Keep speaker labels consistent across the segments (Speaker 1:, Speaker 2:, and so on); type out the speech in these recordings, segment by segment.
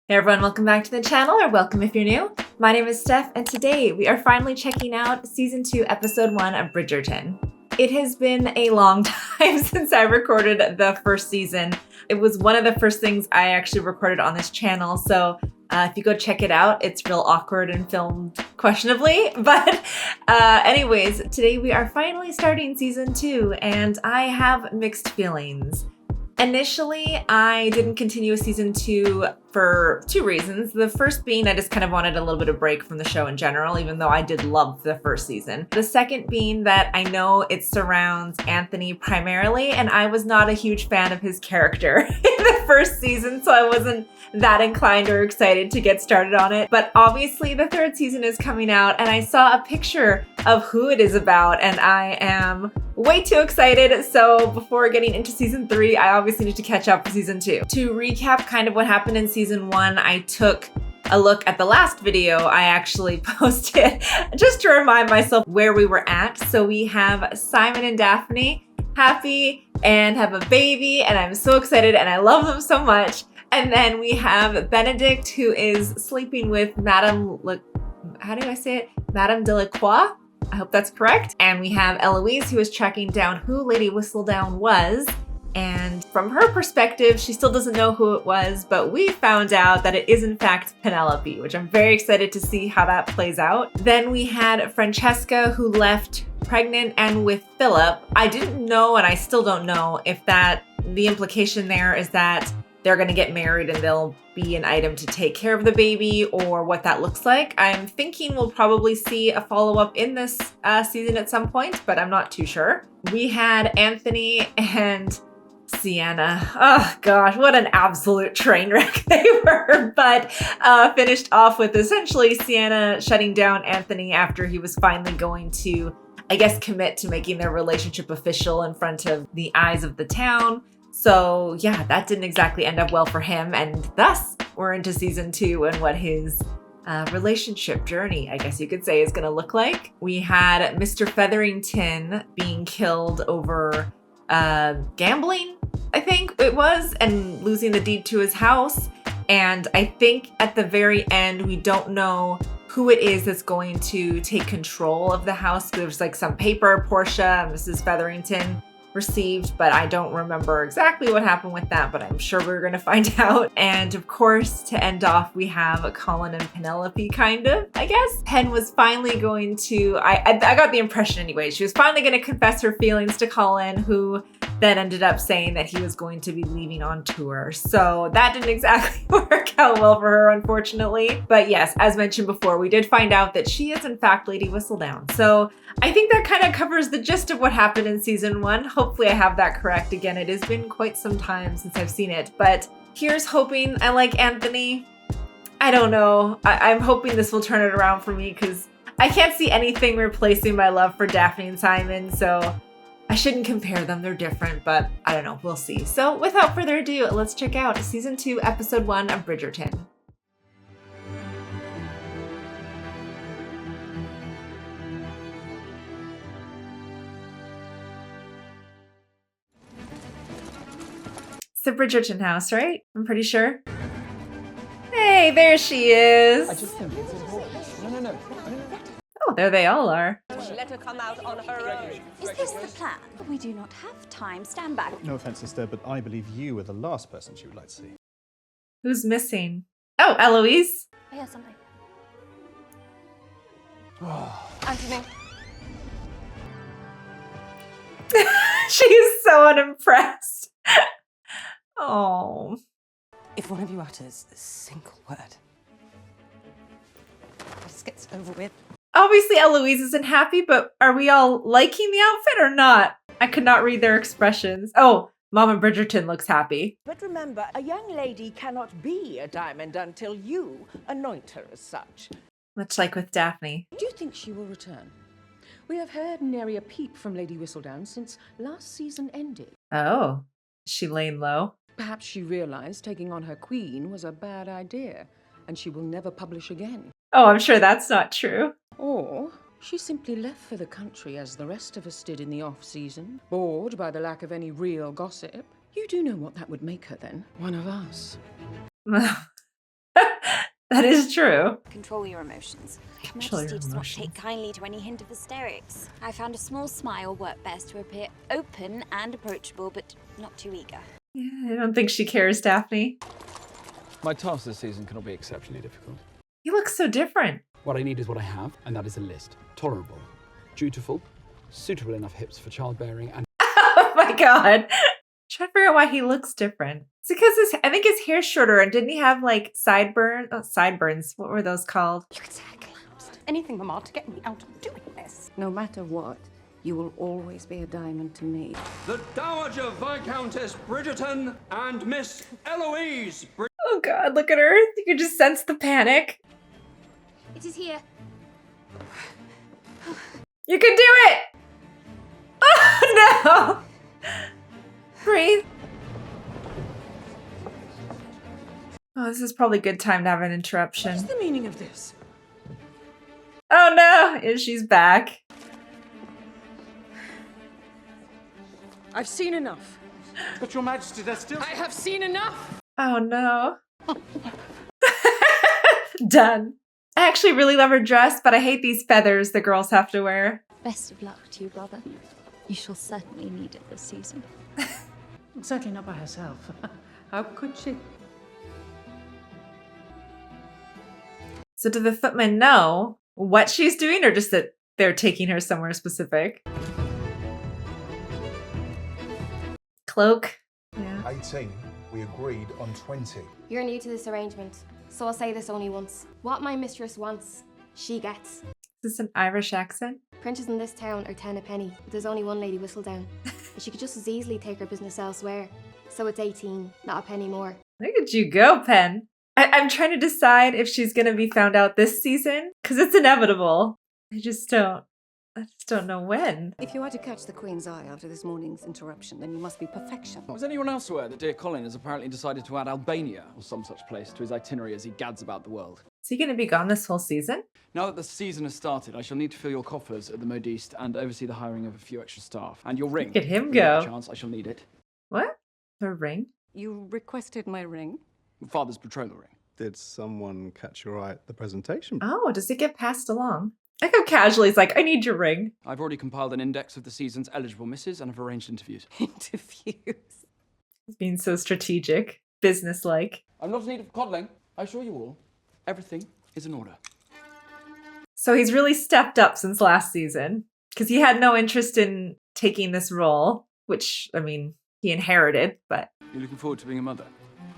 Speaker 1: Hey everyone, welcome back to the channel, or welcome if you're new. My name is Steph, and today we are finally checking out Season 2, Episode 1 of Bridgerton. It has been a long time since I recorded the first season. It was one of the first things I actually recorded on this channel, so if you go check it out, it's real awkward and filmed questionably. But anyways, today we are finally starting Season 2, and I have mixed feelings. Initially, I didn't continue with Season 2 for two reasons. The first being I just kind of wanted a little bit of break from the show in general, even though I did love the first season. The second being that I know it surrounds Anthony primarily, and I was not a huge fan of his character in the first season, so I wasn't that inclined or excited to get started on it. But obviously the third season is coming out, and I saw a picture of who it is about, and I am way too excited. So before getting into Season 3, I obviously need to catch up with Season 2. To recap kind of what happened in Season 1, I took a look at the last video I actually posted just to remind myself where we were at. So we have Simon and Daphne happy and have a baby, and I'm so excited and I love them so much. And then we have Benedict, who is sleeping with Madame Delacroix? I hope that's correct. And we have Eloise, who is tracking down who Lady Whistledown was. And from her perspective, she still doesn't know who it was, but we found out that it is in fact Penelope, which I'm very excited to see how that plays out. Then we had Francesca, who left pregnant and with Philip. I didn't know, and I still don't know, if the implication there is that they're going to get married and they'll be an item to take care of the baby, or what that looks like. I'm thinking we'll probably see a follow-up in this season at some point, but I'm not too sure. We had Anthony and Sienna. Oh gosh, what an absolute train wreck they were, but finished off with essentially Sienna shutting down Anthony after he was finally going to, I guess, commit to making their relationship official in front of the eyes of the town. So yeah, that didn't exactly end up well for him, and thus we're into Season 2 and what his relationship journey, I guess you could say, is going to look like. We had Mr. Featherington being killed over gambling, I think it was, and losing the deed to his house. And I think at the very end, we don't know who it is that's going to take control of the house. There's like some paper Portia and Mrs. Featherington received, but I don't remember exactly what happened with that, but I'm sure we're going to find out. And of course, to end off, we have Colin and Penelope, kind of, I guess. Pen was finally going to, I got the impression anyway, she was finally going to confess her feelings to Colin, who then ended up saying that he was going to be leaving on tour. So that didn't exactly work out well for her, unfortunately. But yes, as mentioned before, we did find out that she is in fact Lady Whistledown. So I think that kind of covers the gist of what happened in Season 1. Hopefully I have that correct. Again, it has been quite some time since I've seen it, but here's hoping. I like Anthony. I don't know. I'm hoping this will turn it around for me, because I can't see anything replacing my love for Daphne and Simon, so I shouldn't compare them. They're different, but I don't know. We'll see. So without further ado, let's check out Season 2, Episode 1 of Bridgerton. It's the Bridgerton house, right? I'm pretty sure. Hey, there she is.
Speaker 2: I just think it's important. No.
Speaker 1: Oh, there they all are.
Speaker 3: Let her come out on her own.
Speaker 4: Is this the plan? We do not have time. Stand back.
Speaker 2: No offense, sister, but I believe you were the last person she would like to see.
Speaker 1: Who's missing? Oh, Eloise.
Speaker 4: I hear something.
Speaker 3: Anthony.
Speaker 1: She is so unimpressed. Oh.
Speaker 3: If one of you utters a single word, this gets over with.
Speaker 1: Obviously, Eloise isn't happy, but are we all liking the outfit or not? I could not read their expressions. Oh, Mama Bridgerton looks happy.
Speaker 5: But remember, a young lady cannot be a diamond until you anoint her as such.
Speaker 1: Much like with Daphne.
Speaker 6: Do you think she will return? We have heard nary a peep from Lady Whistledown since last season ended.
Speaker 1: Oh, is she laying low?
Speaker 6: Perhaps she realized taking on her queen was a bad idea, and she will never publish again.
Speaker 1: Oh, I'm sure that's not true.
Speaker 6: Or she simply left for the country as the rest of us did in the off-season, bored by the lack of any real gossip. You do know what that would make her then? One of us.
Speaker 1: That is true.
Speaker 4: Control your emotions. Her
Speaker 1: Control your
Speaker 4: Majesty does not
Speaker 1: emotions.
Speaker 4: take kindly to any hint of hysterics. I found a small smile worked best to appear open and approachable, but not too eager.
Speaker 1: Yeah, I don't think she cares, Daphne.
Speaker 7: My task this season cannot be exceptionally difficult.
Speaker 1: He looks so different.
Speaker 7: What I need is what I have, and that is a list. Tolerable, dutiful, suitable enough hips for childbearing, and
Speaker 1: Oh my god. Trying to figure out why he looks different. It's because I think his hair's shorter, and didn't he have like sideburns? What were those called?
Speaker 3: You could say I collapsed. Anything, Mama, to get me out of doing this.
Speaker 6: No matter what, you will always be a diamond to me.
Speaker 8: The Dowager Viscountess Bridgerton and Miss Eloise
Speaker 1: Oh god, look at her. You can just sense the panic.
Speaker 4: It is here.
Speaker 1: You can do it! Oh no! Breathe. Oh, this is probably a good time to have an interruption.
Speaker 6: What's the meaning of this?
Speaker 1: Oh no! And she's back.
Speaker 6: I've seen enough.
Speaker 2: But Your Majesty, there's still...
Speaker 6: I have seen enough.
Speaker 1: Oh no. Done. I actually really love her dress, but I hate these feathers the girls have to wear.
Speaker 4: Best of luck to you, brother. You shall certainly need it this season.
Speaker 6: Certainly not by herself. How could she?
Speaker 1: So do the footmen know what she's doing, or just that they're taking her somewhere specific? Cloak. Yeah.
Speaker 9: 18. We agreed on 20.
Speaker 10: You're new to this arrangement, so I'll say this only once. What my mistress wants, she gets.
Speaker 1: Is this an Irish accent?
Speaker 10: Princes in this town are 10 a penny, but there's only one Lady Whistledown. And she could just as easily take her business elsewhere. So it's 18, not a penny more.
Speaker 1: Look at you go, Pen. I'm trying to decide if she's going to be found out this season, because it's inevitable. I just don't know when.
Speaker 6: If you are to catch the Queen's eye after this morning's interruption, then you must be perfection.
Speaker 7: Was anyone else aware that dear Colin has apparently decided to add Albania or some such place to his itinerary as he gads about the world?
Speaker 1: Is he going to be gone this whole season?
Speaker 7: Now that the season has started, I shall need to fill your coffers at the Modiste and oversee the hiring of a few extra staff. And your ring.
Speaker 1: Look at him
Speaker 7: When you get
Speaker 1: go.
Speaker 7: the chance, I shall need it.
Speaker 1: What? Her ring?
Speaker 6: You requested my ring?
Speaker 7: Father's betrothal ring.
Speaker 2: Did someone catch your eye at the presentation?
Speaker 1: Oh, does it get passed along? Like how casually he's like, I need your ring.
Speaker 7: I've already compiled an index of the season's eligible misses and have arranged interviews.
Speaker 6: Interviews.
Speaker 1: He's being so strategic, businesslike.
Speaker 7: I'm not in need of coddling. I assure you all, everything is in order.
Speaker 1: So he's really stepped up since last season, because he had no interest in taking this role, which, I mean, he inherited, but
Speaker 7: You're looking forward to being a mother?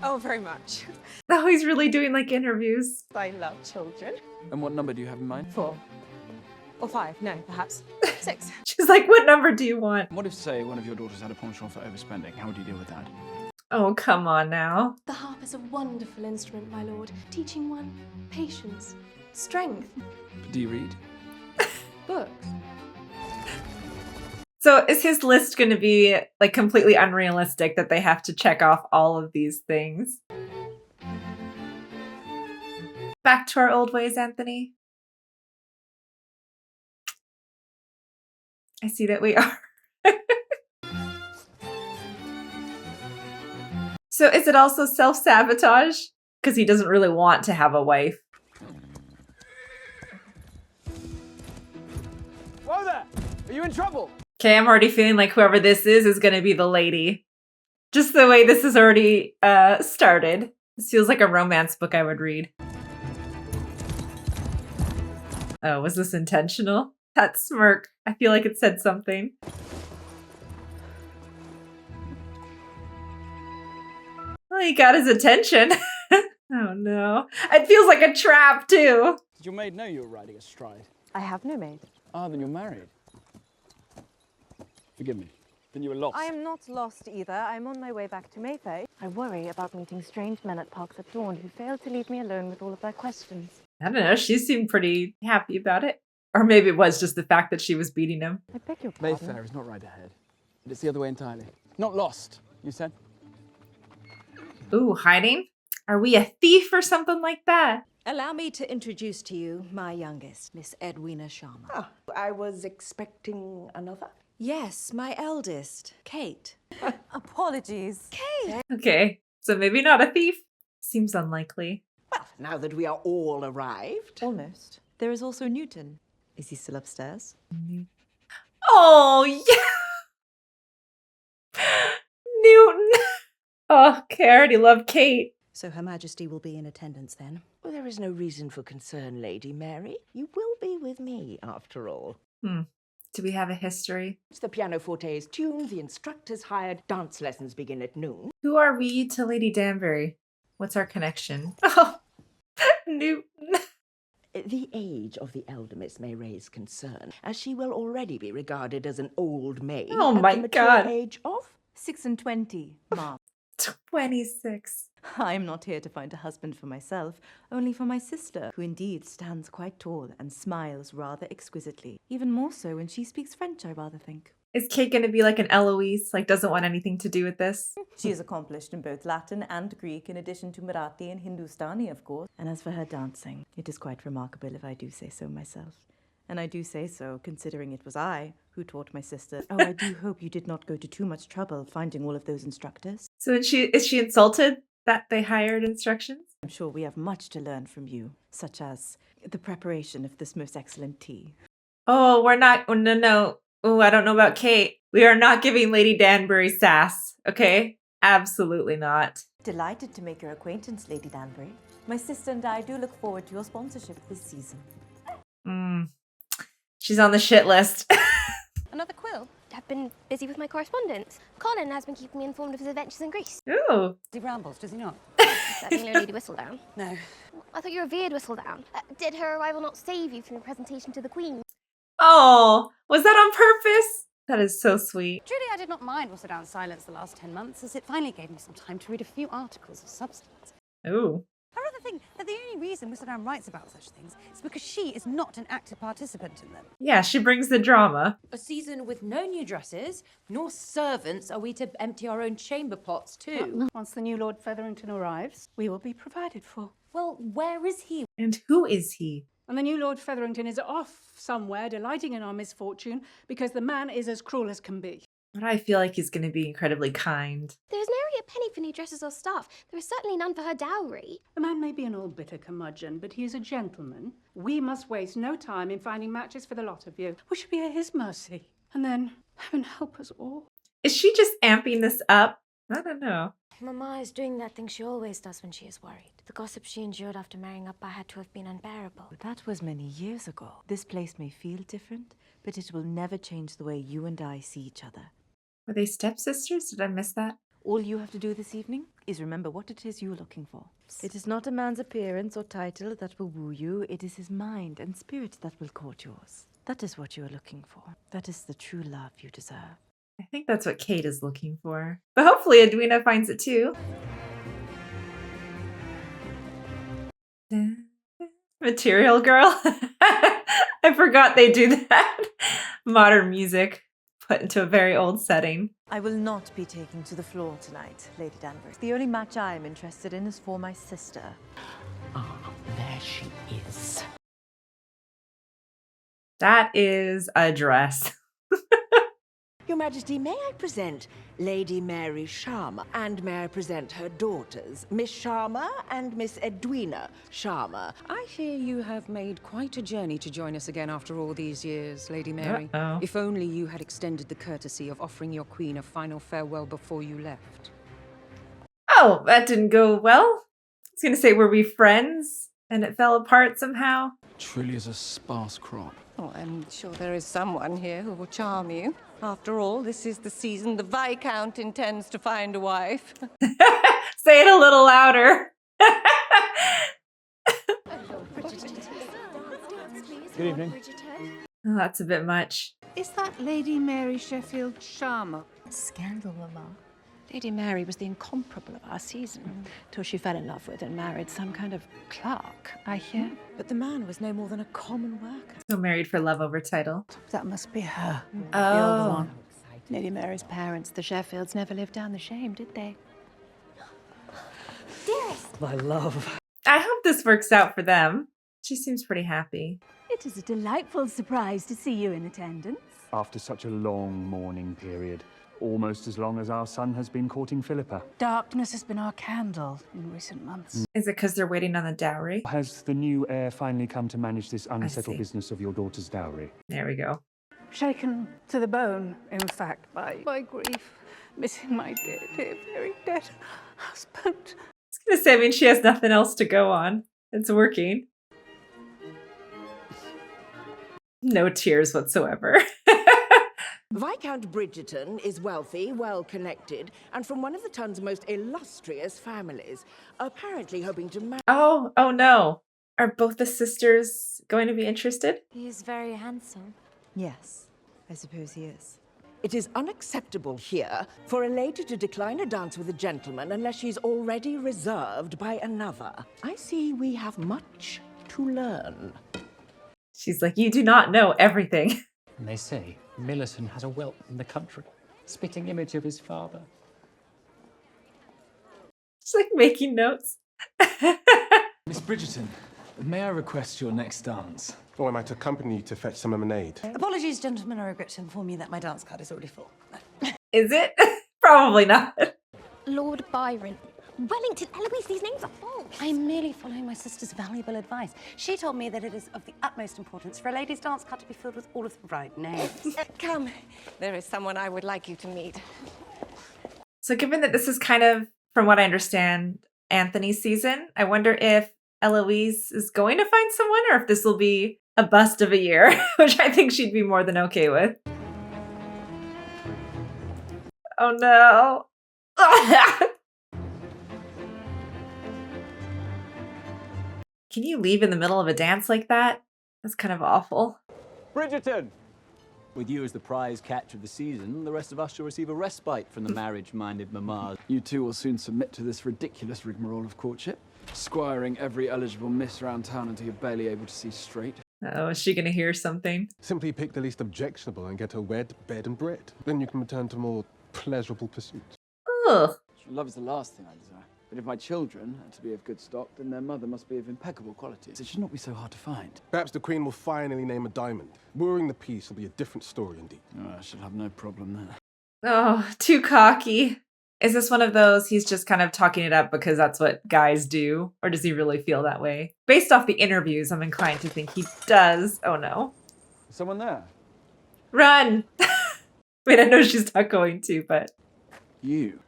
Speaker 3: Oh, very much.
Speaker 1: now he's really doing like interviews.
Speaker 3: I love children.
Speaker 7: And what number do you have in mind?
Speaker 3: 4. Or 5, no, perhaps. 6.
Speaker 1: She's like, what number do you want?
Speaker 7: What if, say, one of your daughters had a penchant for overspending? How would you deal with that?
Speaker 1: Oh, come on now.
Speaker 10: The harp is a wonderful instrument, my lord, teaching one patience, strength.
Speaker 7: But do you read?
Speaker 10: Books.
Speaker 1: So is his list going to be like completely unrealistic that they have to check off all of these things? Back to our old ways, Anthony. I see that we are. So is it also self-sabotage? Because he doesn't really want to have a wife.
Speaker 7: Whoa there! Are you in trouble?
Speaker 1: Okay, I'm already feeling like whoever this is going to be the lady. Just the way this is already started. This feels like a romance book I would read. Oh, was this intentional? That smirk. I feel like it said something. Well, he got his attention. Oh no. It feels like a trap too.
Speaker 7: Did your maid know you were riding astride?
Speaker 3: I have no maid.
Speaker 7: Ah, then you're married. Forgive me. Then you were lost.
Speaker 11: I am not lost either. I'm on my way back to Mayfair. I worry about meeting strange men at parks at dawn who fail to leave me alone with all of their questions.
Speaker 1: I don't know. She seemed pretty happy about it. Or maybe it was just the fact that she was beating him.
Speaker 11: I beg your pardon.
Speaker 7: Mayfair is not right ahead. But it's the other way entirely. Not lost, you said?
Speaker 1: Ooh, hiding? Are we a thief or something like that?
Speaker 5: Allow me to introduce to you my youngest, Miss Edwina Sharma.
Speaker 3: Ah, I was expecting another.
Speaker 5: Yes, my eldest, Kate.
Speaker 11: Apologies.
Speaker 1: Okay, so maybe not a thief. Seems unlikely.
Speaker 5: Well, now that we are all arrived.
Speaker 12: Almost. There is also Newton. Is he still upstairs?
Speaker 1: Oh, yeah. Newton. Oh, okay, I already love Kate.
Speaker 12: So Her Majesty will be in attendance then?
Speaker 5: Well, there is no reason for concern, Lady Mary. You will be with me, after all.
Speaker 1: Do we have a history?
Speaker 5: The pianoforte is tuned, the instructor's hired, dance lessons begin at noon.
Speaker 1: Who are we to Lady Danbury? What's our connection? Oh, Newton.
Speaker 5: The age of the elder miss may raise concern, as she will already be regarded as an old maid
Speaker 1: Oh
Speaker 5: at
Speaker 1: my
Speaker 5: the mature
Speaker 1: God.
Speaker 5: age of
Speaker 12: 6 and 20, Mom.
Speaker 1: 26.
Speaker 12: I am not here to find a husband for myself, only for my sister, who indeed stands quite tall and smiles rather exquisitely. Even more so when she speaks French, I rather think.
Speaker 1: Is Kate going to be like an Eloise? Like, doesn't want anything to do with this?
Speaker 12: She is accomplished in both Latin and Greek, in addition to Marathi and Hindustani, of course. And as for her dancing, it is quite remarkable if I do say so myself. And I do say so, considering it was I who taught my sister. Oh, I do hope you did not go to too much trouble finding all of those instructors.
Speaker 1: So is she insulted that they hired instructions?
Speaker 12: I'm sure we have much to learn from you, such as the preparation of this most excellent tea.
Speaker 1: Oh, we're not. Oh, no. Oh, I don't know about Kate. We are not giving Lady Danbury sass, okay? Absolutely not.
Speaker 12: Delighted to make your acquaintance, Lady Danbury. My sister and I do look forward to your sponsorship this season.
Speaker 1: She's on the shit list.
Speaker 10: Another quill? I've been busy with my correspondence. Colin has been keeping me informed of his adventures in Greece.
Speaker 1: Ooh.
Speaker 3: He rambles, does he not?
Speaker 10: Does that mean no Lady Whistledown?
Speaker 3: No.
Speaker 10: I thought you revered Whistledown. Did her arrival not save you from your presentation to the Queen?
Speaker 1: Oh, was that on purpose? That is so sweet.
Speaker 3: Truly, I did not mind Whistledown's silence the last 10 months, as it finally gave me some time to read a few articles of substance.
Speaker 1: Ooh.
Speaker 3: I rather think that the only reason Whistledown writes about such things is because she is not an active participant in them.
Speaker 1: Yeah, she brings the drama.
Speaker 13: A season with no new dresses, nor servants. Are we to empty our own chamber pots too?
Speaker 3: Once the new Lord Featherington arrives, we will be provided for.
Speaker 13: Well, where is he?
Speaker 1: And who is he?
Speaker 14: And the new Lord Featherington is off somewhere, delighting in our misfortune, because the man is as cruel as can be.
Speaker 1: But I feel like he's going to be incredibly kind.
Speaker 10: There is nary a penny for new dresses or staff. There is certainly none for her dowry.
Speaker 14: The man may be an old bitter curmudgeon, but he is a gentleman. We must waste no time in finding matches for the lot of you. We should be at his mercy. And then, heaven help us all.
Speaker 1: Is she just amping this up? I don't know.
Speaker 10: Mamma is doing that thing she always does when she is worried. The gossip she endured after marrying up I had to have been unbearable.
Speaker 12: That was many years ago. This place may feel different, but it will never change the way you and I see each other.
Speaker 1: Were they stepsisters? Did I miss that?
Speaker 12: All you have to do this evening is remember what it is you're looking for. It is not a man's appearance or title that will woo you. It is his mind and spirit that will court yours. That is what you are looking for. That is the true love you deserve.
Speaker 1: I think that's what Kate is looking for. But hopefully Edwina finds it too. Material Girl? I forgot they do that. Modern music put into a very old setting.
Speaker 12: I will not be taking to the floor tonight, Lady Danvers. The only match I am interested in is for my sister.
Speaker 5: Ah, there she is.
Speaker 1: That is a dress.
Speaker 5: Your Majesty, may I present Lady Mary Sharma, and may I present her daughters, Miss Sharma and Miss Edwina Sharma.
Speaker 6: I hear you have made quite a journey to join us again after all these years, Lady Mary.
Speaker 1: Uh-oh.
Speaker 6: If only you had extended the courtesy of offering your queen a final farewell before you left.
Speaker 1: Oh, that didn't go well. I was going to say, were we friends? And it fell apart somehow.
Speaker 7: Truly is a sparse crop.
Speaker 3: Oh, I'm sure there is someone here who will charm you. After all, this is the season the Viscount intends to find a wife.
Speaker 1: Say it a little louder.
Speaker 7: Good evening.
Speaker 1: Oh, that's a bit much.
Speaker 15: Is that Lady Mary Sheffield Sharma?
Speaker 3: Scandal, Mamma. Lady Mary was the incomparable of our season, till she fell in love with and married some kind of clerk, I hear.
Speaker 12: But the man was no more than a common worker.
Speaker 1: So married for love over title.
Speaker 3: That must be her,
Speaker 1: Oh.
Speaker 3: the older one. Lady Mary's parents, the Sheffields, never lived down the shame, did they?
Speaker 10: Dearest!
Speaker 9: My love.
Speaker 1: I hope this works out for them. She seems pretty happy.
Speaker 16: It is a delightful surprise to see you in attendance.
Speaker 9: After such a long mourning period.
Speaker 16: almost as long as our son has been courting Philippa.
Speaker 15: Darkness has been our candle in recent months.
Speaker 1: Is it because they're waiting on the dowry?
Speaker 16: Has the new heir finally come to manage this unsettled business of your daughter's dowry?
Speaker 1: There we go.
Speaker 15: Shaken to the bone, in fact, by grief. Missing my dear, very dead husband.
Speaker 1: I was gonna say, I mean, she has nothing else to go on. It's working. No tears whatsoever.
Speaker 5: Viscount Bridgerton is wealthy, well-connected, and from one of the town's most illustrious families, apparently hoping to marry...
Speaker 1: Oh no. Are both the sisters going to be interested?
Speaker 4: He is very handsome.
Speaker 12: Yes, I suppose he is.
Speaker 5: It is unacceptable here for a lady to decline a dance with a gentleman unless she's already reserved by another. I see we have much to learn.
Speaker 1: She's like, you do not know everything.
Speaker 7: And they say Millicent has a whelp in the country, spitting image of his father.
Speaker 1: She's like making notes.
Speaker 17: Miss Bridgerton, may I request your next dance?
Speaker 2: Or I might accompany you to fetch some lemonade.
Speaker 18: Apologies, gentlemen. I regret to inform you that my dance card is already full.
Speaker 1: Is it? Probably not.
Speaker 4: Lord Byron. Wellington, Eloise, these names are false.
Speaker 18: I'm merely following my sister's valuable advice. She told me that it is of the utmost importance for a lady's dance card to be filled with all of the right names.
Speaker 5: Come, there is someone I would like you to meet.
Speaker 1: So given that this is kind of, from what I understand, Anthony's season, I wonder if Eloise is going to find someone or if this will be a bust of a year, which I think she'd be more than okay with. Oh no. Can you leave in the middle of a dance like that? That's kind of awful.
Speaker 19: Bridgerton! With you as the prize catch of the season, the rest of us shall receive a respite from the marriage-minded mamas.
Speaker 7: You two will soon submit to this ridiculous rigmarole of courtship, squiring every eligible miss around town until you're barely able to see straight.
Speaker 1: Oh, is she gonna hear something?
Speaker 2: Simply pick the least objectionable and get her wed, bed and bred. Then you can return to more pleasurable pursuits.
Speaker 1: Ugh.
Speaker 7: Love is the last thing I desire. But if my children are to be of good stock, then their mother must be of impeccable quality. It should not be so hard to find.
Speaker 2: Perhaps the Queen will finally name a diamond. Wooing the peace will be a different story indeed.
Speaker 7: Oh, I should have no problem there.
Speaker 1: Oh, too cocky. Is this one of those he's just kind of talking it up because that's what guys do? Or does he really feel that way? Based off the interviews, I'm inclined to think he does. Oh no.
Speaker 7: Is someone there?
Speaker 1: Run! Wait, I know she's not going to, but...
Speaker 7: You?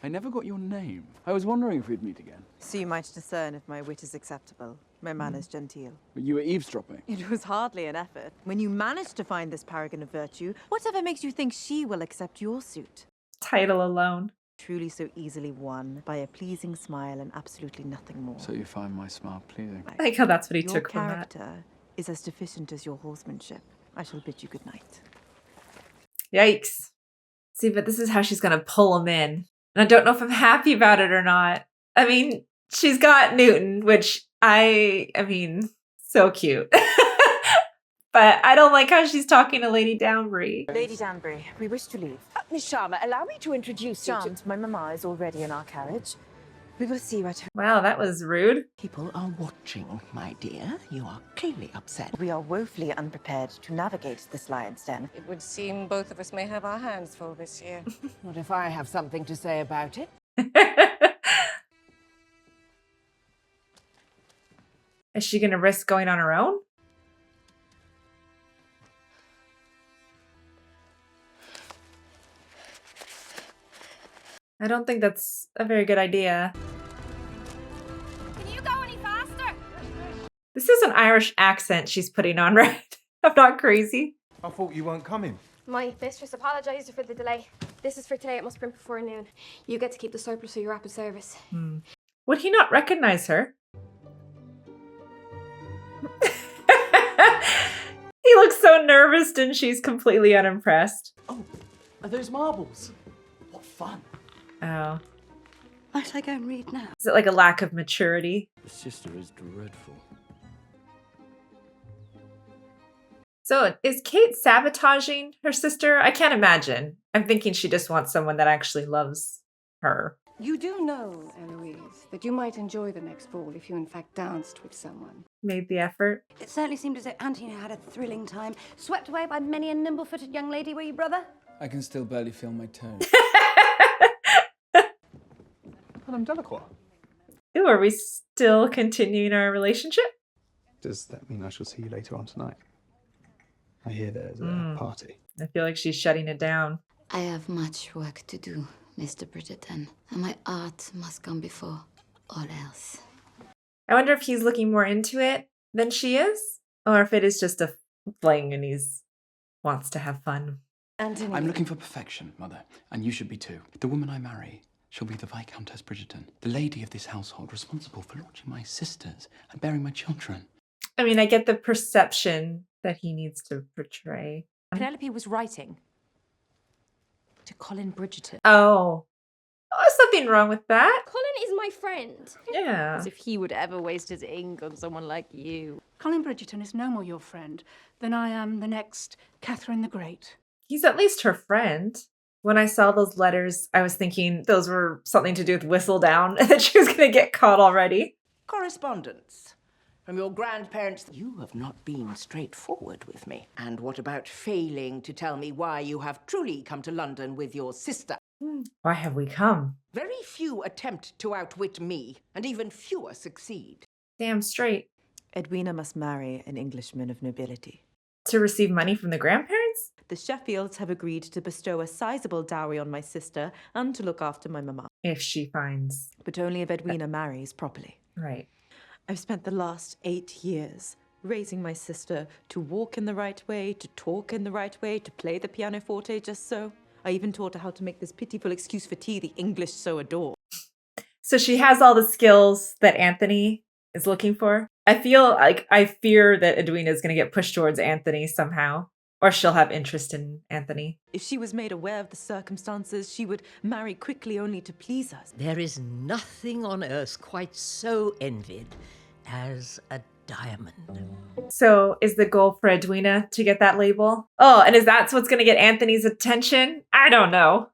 Speaker 7: I never got your name. I was wondering if we'd meet again.
Speaker 12: So you might discern if my wit is acceptable, my manners genteel.
Speaker 7: But you were eavesdropping.
Speaker 12: It was hardly an effort. When you manage to find this paragon of virtue, whatever makes you think she will accept your suit?
Speaker 1: Title alone.
Speaker 12: Truly so easily won by a pleasing smile and absolutely nothing more.
Speaker 7: So you find my smile pleasing?
Speaker 1: I like how that's what he
Speaker 12: your
Speaker 1: took from that.
Speaker 12: Your character is as deficient as your horsemanship. I shall bid you good night.
Speaker 1: Yikes. See, but this is how she's gonna pull him in. And I don't know if I'm happy about it or not. I mean, she's got Newton, which I mean, so cute. But I don't like how she's talking to Lady Danbury.
Speaker 5: Lady Danbury, we wish to leave. Miss Sharma, allow me to introduce you to...
Speaker 12: My mamma is already in our carriage. We will see you at her.
Speaker 1: Wow, that was rude.
Speaker 5: People are watching, my dear. You are clearly upset.
Speaker 12: We are woefully unprepared to navigate this lion's den.
Speaker 20: It would seem both of us may have our hands full this year.
Speaker 5: What if I have something to say about it?
Speaker 1: Is she gonna risk going on her own? I don't think that's a very good idea.
Speaker 4: Can you go any faster?
Speaker 1: This is an Irish accent she's putting on, right? I'm not crazy.
Speaker 9: I thought you weren't coming.
Speaker 10: My mistress apologised for the delay. This is for today. It must print before noon. You get to keep the surplus for your rapid service.
Speaker 1: Would he not recognize her? He looks so nervous and she's completely unimpressed.
Speaker 19: Oh, are those marbles? What fun.
Speaker 1: Oh.
Speaker 18: Might I go and read now?
Speaker 1: Is it like a lack of maturity?
Speaker 19: The sister is dreadful.
Speaker 1: So is Kate sabotaging her sister? I can't imagine. I'm thinking she just wants someone that actually loves her.
Speaker 15: You do know, Eloise, that you might enjoy the next ball if you in fact danced with someone.
Speaker 1: Made the effort.
Speaker 18: It certainly seemed as though Anthony had a thrilling time. Swept away by many a nimble-footed young lady, were you, brother?
Speaker 7: I can still barely feel my toes.
Speaker 9: Madame Delacroix.
Speaker 1: Ooh, are we still continuing our relationship?
Speaker 9: Does that mean I shall see you later on tonight? I hear there's a party.
Speaker 1: I feel like she's shutting it down.
Speaker 21: I have much work to do, Mr. Bridgerton, and my art must come before all else.
Speaker 1: I wonder if he's looking more into it than she is, or if it is just a fling and he's wants to have fun.
Speaker 12: Anthony.
Speaker 17: I'm looking for perfection, Mother, and you should be too. The woman I marry shall be the Viscountess Bridgerton, the lady of this household responsible for launching my sisters and bearing my children.
Speaker 1: I mean, I get the perception that he needs to portray.
Speaker 13: Penelope was writing to Colin Bridgerton.
Speaker 1: Oh, there's nothing wrong with that.
Speaker 10: Colin is my friend.
Speaker 1: Yeah.
Speaker 13: As if he would ever waste his ink on someone like you.
Speaker 14: Colin Bridgerton is no more your friend than I am the next Catherine the Great.
Speaker 1: He's at least her friend. When I saw those letters, I was thinking those were something to do with Whistledown and that she was going to get caught already.
Speaker 5: Correspondence from your grandparents. You have not been straightforward with me. And what about failing to tell me why you have truly come to London with your sister?
Speaker 1: Why have we come?
Speaker 5: Very few attempt to outwit me, and even fewer succeed.
Speaker 1: Damn straight.
Speaker 12: Edwina must marry an Englishman of nobility.
Speaker 1: To receive money from the grandparents?
Speaker 12: The Sheffields have agreed to bestow a sizable dowry on my sister and to look after my mama.
Speaker 1: If she finds.
Speaker 12: But only if Edwina marries properly.
Speaker 1: Right.
Speaker 12: I've spent the last 8 years raising my sister to walk in the right way, to talk in the right way, to play the pianoforte just so. I even taught her how to make this pitiful excuse for tea the English so adore.
Speaker 1: So she has all the skills that Anthony is looking for. I fear that Edwina is going to get pushed towards Anthony somehow. Or she'll have interest in Anthony.
Speaker 12: If she was made aware of the circumstances, she would marry quickly only to please us.
Speaker 22: There is nothing on earth quite so envied as a diamond.
Speaker 1: So is the goal for Edwina to get that label? Oh, and is that what's going to get Anthony's attention? I don't know.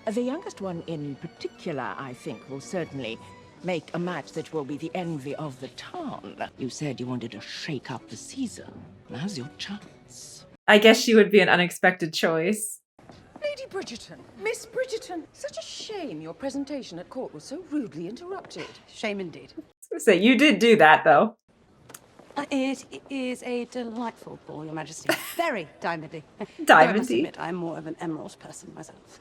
Speaker 5: The youngest one in particular, I think, will certainly make a match that will be the envy of the town. You said you wanted to shake up the season. Now's your chance.
Speaker 1: I guess she would be an unexpected choice.
Speaker 6: Lady Bridgerton, Miss Bridgerton, such a shame your presentation at court was so rudely interrupted.
Speaker 11: Shame indeed.
Speaker 1: So you did do that, though.
Speaker 11: It is a delightful ball, Your Majesty. Very diamondy.
Speaker 1: Diamondy?
Speaker 11: I must admit, I'm more of an emerald person myself.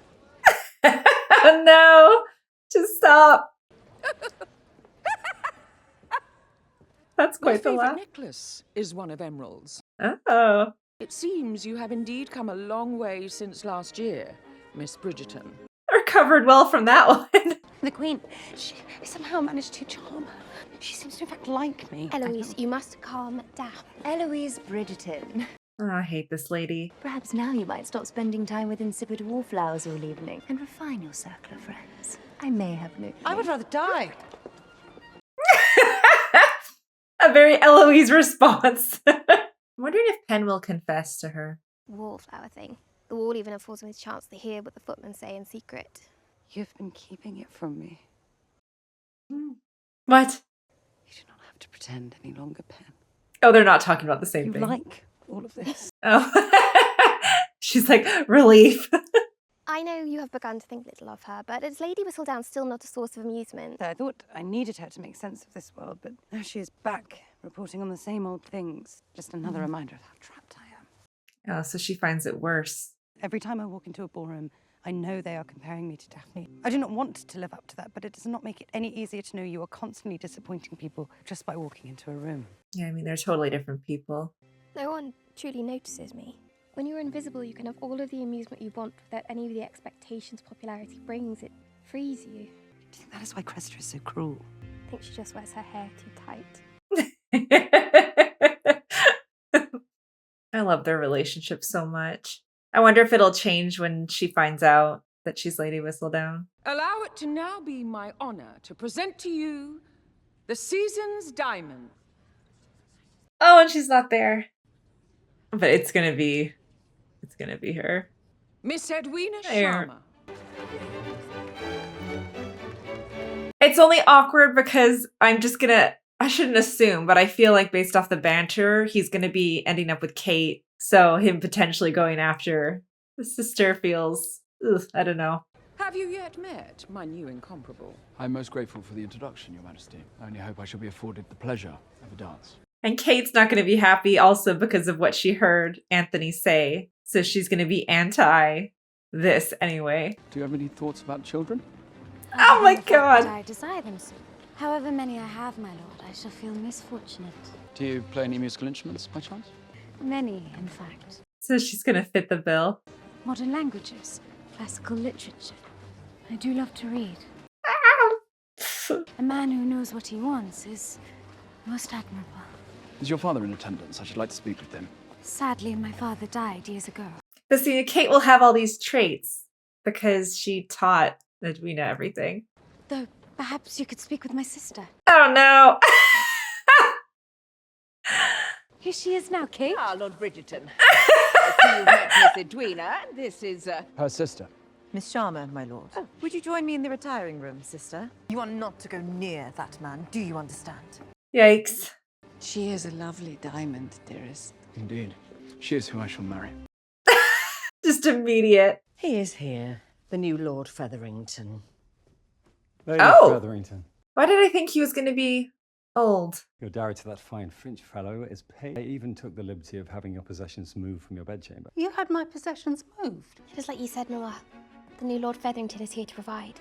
Speaker 1: Oh, no. Just stop. That's quite the
Speaker 6: My
Speaker 1: laugh.
Speaker 6: favourite necklace is one of emeralds.
Speaker 1: Oh.
Speaker 6: It seems you have indeed come a long way since last year, Miss Bridgerton.
Speaker 1: Recovered well from that one.
Speaker 11: The Queen, she somehow managed to charm her. She seems to in fact like me.
Speaker 10: Eloise, you must calm down.
Speaker 4: Eloise Bridgerton.
Speaker 1: Oh, I hate this lady.
Speaker 4: Perhaps now you might stop spending time with insipid wallflowers all evening and refine your circle of friends. I may have no.
Speaker 11: I would rather die.
Speaker 1: A very Eloise response. I'm wondering if Penn will confess to her.
Speaker 10: Wallflower thing. The wall even affords me a chance to hear what the footmen say in secret.
Speaker 11: You've been keeping it from me.
Speaker 1: What?
Speaker 11: You do not have to pretend any longer, Pen.
Speaker 1: Oh, they're not talking about the same
Speaker 11: You
Speaker 1: thing.
Speaker 11: like all of this.
Speaker 1: Oh. She's like, relief.
Speaker 10: I know you have begun to think little of her, but is Lady Whistledown still not a source of amusement?
Speaker 11: I thought I needed her to make sense of this world, but now she is back, reporting on the same old things. Just another reminder of how trapped I am.
Speaker 1: Oh, so she finds it worse.
Speaker 11: Every time I walk into a ballroom, I know they are comparing me to Daphne. I do not want to live up to that, but it does not make it any easier to know you are constantly disappointing people just by walking into a room.
Speaker 1: Yeah, I mean, they're totally different people.
Speaker 10: No one truly notices me. When you're invisible, you can have all of the amusement you want without any of the expectations popularity brings. It frees you.
Speaker 11: Do you think that is why Cressida is so cruel?
Speaker 10: I think she just wears her hair too tight.
Speaker 1: I love their relationship so much. I wonder if it'll change when she finds out that she's Lady Whistledown.
Speaker 6: Allow it to now be my honor to present to you the season's diamond.
Speaker 1: Oh, and she's not there. But it's gonna be her.
Speaker 6: Miss Edwina
Speaker 1: There.
Speaker 6: Sharma.
Speaker 1: It's only awkward because I shouldn't assume, but I feel like based off the banter, he's gonna be ending up with Kate. So him potentially going after The sister feels, ugh, I don't know.
Speaker 5: Have you yet met my new incomparable?
Speaker 7: I'm most grateful for the introduction, Your Majesty. I only hope I shall be afforded the pleasure of a dance.
Speaker 1: And Kate's not going to be happy also because of what she heard Anthony say. So she's going to be anti this anyway.
Speaker 7: Do you have any thoughts about children?
Speaker 1: Oh my God.
Speaker 4: I desire them soon. However many I have, my lord, I shall feel misfortunate.
Speaker 7: Do you play any musical instruments by chance?
Speaker 4: Many, in fact.
Speaker 1: So she's going to fit the bill.
Speaker 4: Modern languages, classical literature. I do love to read. A man who knows what he wants is most admirable.
Speaker 7: Is your father in attendance? I should like to speak with him.
Speaker 4: Sadly, my father died years ago.
Speaker 1: But see, Kate will have all these traits because she taught Edwina everything.
Speaker 4: Though, perhaps you could speak with my sister.
Speaker 1: Oh no!
Speaker 4: Here she is now, Kate.
Speaker 5: Ah, Lord Bridgerton. I see you've met Miss Edwina. This is,
Speaker 7: Her sister.
Speaker 12: Miss Sharma, my lord. Oh, would you join me in the retiring room, sister? You are not to go near that man, do you understand?
Speaker 1: Yikes.
Speaker 3: She is a lovely diamond, dearest.
Speaker 7: Indeed. She is who I shall marry.
Speaker 1: Just immediate.
Speaker 22: He is here, the new Lord Featherington.
Speaker 8: Lady
Speaker 1: Oh!
Speaker 8: Featherington,
Speaker 1: Why did I think he was going to be old?
Speaker 8: your dowry to that fine French fellow is paid. I even took the liberty of having your possessions moved from your bedchamber.
Speaker 14: You had my possessions moved.
Speaker 10: Just like you said, Noah. The new Lord Featherington is here to provide.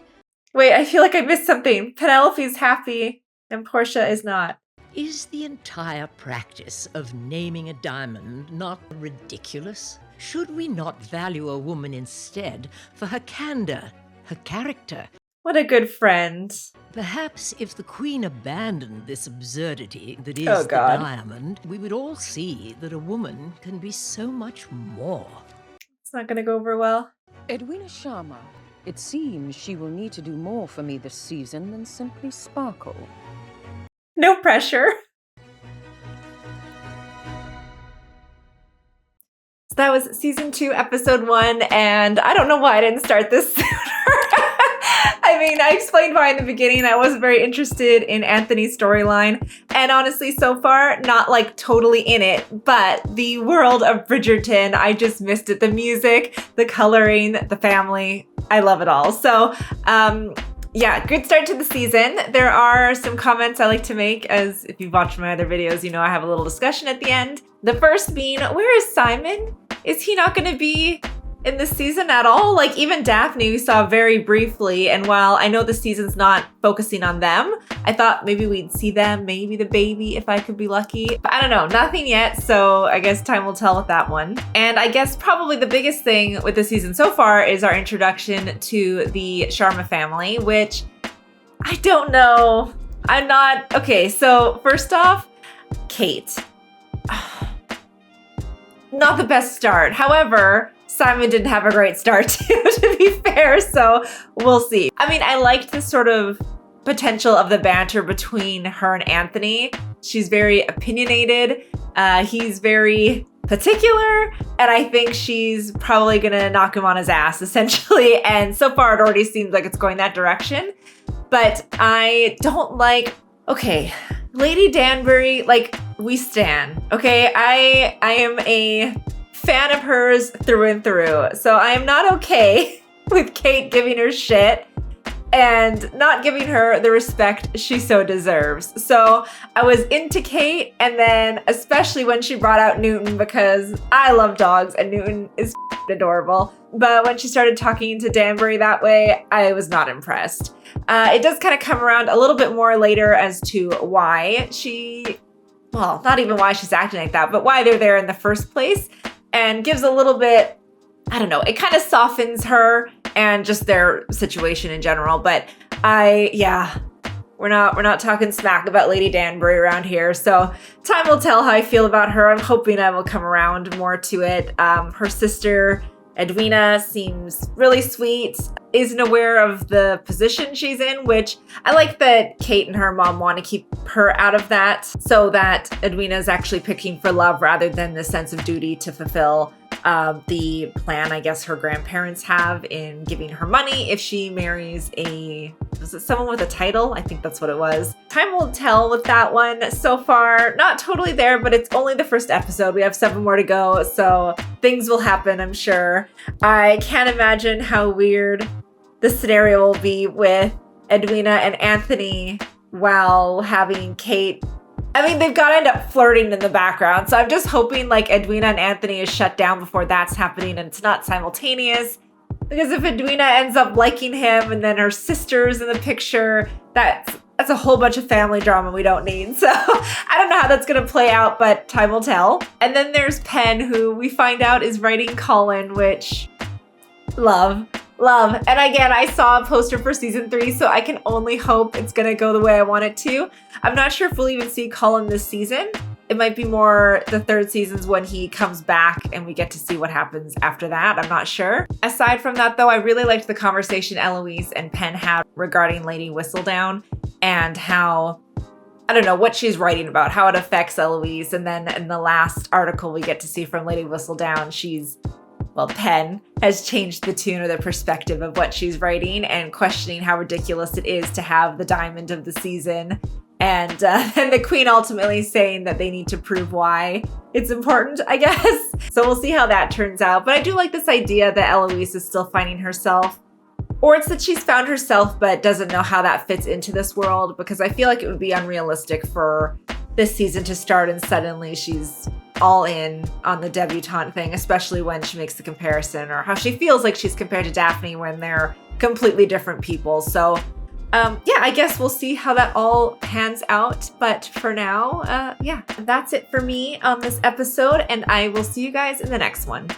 Speaker 1: Wait, I feel like I missed something. Penelope's happy and Portia is not.
Speaker 22: Is the entire practice of naming a diamond not ridiculous? Should we not value a woman instead for her candor, her character?
Speaker 1: What a good friend.
Speaker 22: Perhaps if the Queen abandoned this absurdity that is
Speaker 1: Oh,
Speaker 22: the
Speaker 1: God.
Speaker 22: diamond, we would all see that a woman can be so much more.
Speaker 1: It's not going to go over well.
Speaker 6: Edwina Sharma, it seems she will need to do more for me this season than simply sparkle.
Speaker 1: No pressure. So that was season 2, episode 1, and I don't know why I didn't start this sooner. I mean, I explained why in the beginning. I wasn't very interested in Anthony's storyline, and honestly, so far, not like totally in it, but the world of Bridgerton, I just missed it. The music, the coloring, the family, I love it all. So, yeah, good start to the season. There are some comments I like to make, as if you've watched my other videos, you know I have a little discussion at the end. The first being, where is Simon? Is he not going to be in this season at all? Like, even Daphne we saw very briefly, and while I know the season's not focusing on them, I thought maybe we'd see them, maybe the baby if I could be lucky. But I don't know, nothing yet, so I guess time will tell with that one. And I guess probably the biggest thing with the season so far is our introduction to the Sharma family, which I don't know. I'm not... Okay, so first off, Kate. Not the best start. However, Simon didn't have a great start too, to be fair, so we'll see. I mean, I liked the sort of potential of the banter between her and Anthony. She's very opinionated. He's very particular, and I think she's probably gonna knock him on his ass, essentially. And so far, it already seems like it's going that direction. But I don't like... Okay, Lady Danbury, like, we stan, okay? I am a fan of hers through and through, so I am not okay with Kate giving her shit and not giving her the respect she so deserves. So I was into Kate, and then especially when she brought out Newton, because I love dogs and Newton is adorable. But when she started talking to Danbury that way, I was not impressed. It does kind of come around a little bit more later as to why she, well, not even why she's acting like that, but why they're there in the first place, and gives a little bit, I don't know, it kind of softens her and just their situation in general. But yeah, we're not talking smack about Lady Danbury around here, so time will tell how I feel about her. I'm hoping I will come around more to it. Her sister, Edwina, seems really sweet, isn't aware of the position she's in, which I like that Kate and her mom want to keep her out of that, so that Edwina is actually picking for love rather than the sense of duty to fulfill the plan I guess her grandparents have in giving her money if she marries was it someone with a title? I think that's what it was. Time will tell with that one. So far, not totally there, but it's only the first episode. We have 7 more to go, so things will happen, I'm sure. I can't imagine how weird the scenario will be with Edwina and Anthony while having Kate. I mean, they've got to end up flirting in the background. So I'm just hoping like Edwina and Anthony is shut down before that's happening and it's not simultaneous. Because if Edwina ends up liking him and then her sister's in the picture, that's a whole bunch of family drama we don't need. So I don't know how that's going to play out, but time will tell. And then there's Penn, who we find out is writing Colin, which love. And again, I saw a poster for season 3, so I can only hope it's gonna go the way I want it to. I'm not sure if we'll even see Colin this season. It might be more the 3rd seasons when he comes back and we get to see what happens after that. I'm not sure. Aside from that though, I really liked the conversation Eloise and Penn had regarding Lady Whistledown and how, I don't know, what she's writing about, how it affects Eloise. And then in the last article we get to see from Lady Whistledown, Penn has changed the tune or the perspective of what she's writing and questioning how ridiculous it is to have the diamond of the season. And the queen ultimately saying that they need to prove why it's important, I guess. So we'll see how that turns out. But I do like this idea that Eloise is still finding herself. Or it's that she's found herself but doesn't know how that fits into this world, because I feel like it would be unrealistic for this season to start and suddenly she's all in on the debutante thing, especially when she makes the comparison or how she feels like she's compared to Daphne when they're completely different people. So yeah, I guess we'll see how that all pans out. But for now, yeah, that's it for me on this episode, and I will see you guys in the next one.